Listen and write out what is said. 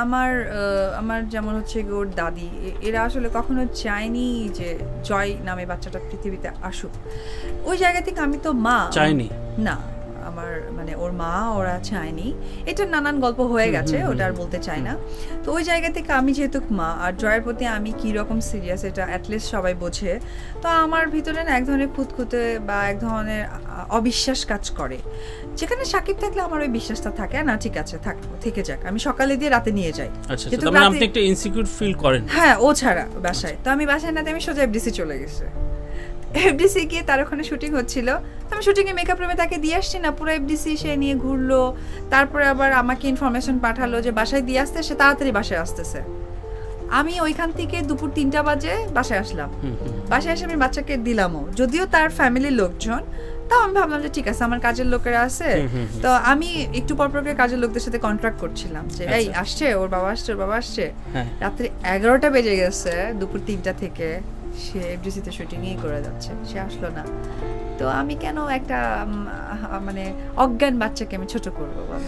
আমার যেমন হচ্ছে ওর দাদি, এরা আসলে কখনো চায়নি যে জয় নামে বাচ্চাটা পৃথিবীতে আসুক। ওই জায়গা থেকে আমি তো মা চাইনি না, আমার মানে ওর মা ওরা চায়নি, এটা নানান গল্প হয়ে গেছে, ওটা আর বলতে চাই না। তো ওই জায়গা থেকে আমি যেহেতু মা আর জয়ের প্রতি আমি কি রকম সিরিয়াস এটা অ্যাটলিস্ট সবাই বোঝে। তো আমার ভিতরে না এক ধরনের খুঁতখুঁতে বা এক ধরনের অবিশ্বাস কাজ করে, যেখানে সাকিব থাকলে আমার ওই বিশ্বাসটা থাকে না, ঠিক আছে থেকে যাক, আমি সকালে দিয়ে রাতে নিয়ে যাই। আচ্ছা, তার মানে আপনি একটা ইনসিকিউর ফিল করেন? হ্যাঁ, ও ছাড়া বাসায়। তো আমি বাসায় না, আমি সোজা এফডিসি চলে গেছে। এফডিসি গিয়ে তার ওখানে শুটিং হচ্ছিল, আমি শুটিংয়ে মেকআপ রুমে তাকে দিয়ে আসছি না, পুরো এফডিসি সে নিয়ে ঘুরলো, তারপরে আবার আমাকে ইনফরমেশন পাঠালো যে বাসায় দিয়ে আসতে, সে তাড়াতাড়ি বাসায় আসতেছে। আমি ওইখান থেকে দুপুর 3টা বাজে বাসায় আসলাম। বাসায় এসে আমি বাচ্চাকে দিলামও, যদিও তার ফ্যামিলির লোকজন, তাও আমি ভাবলাম যে ঠিক আছে আমার কাজের লোকেরা আছে। তো আমি একটু পর পর কাজের লোকদের সাথে কন্ট্রাক্ট করছিলাম যে এই আসছে, ওর বাবা আসছে, ওর বাবা আসছে। রাত্রে 11টা বেজে গেছে, দুপুর 3টা থেকে সে এফডিসিতে শুটিংই করে যাচ্ছে, সে আসলো না। তো আমি কেন একটা মানে অজ্ঞান বাচ্চাকে আমি ছোট করবো বল?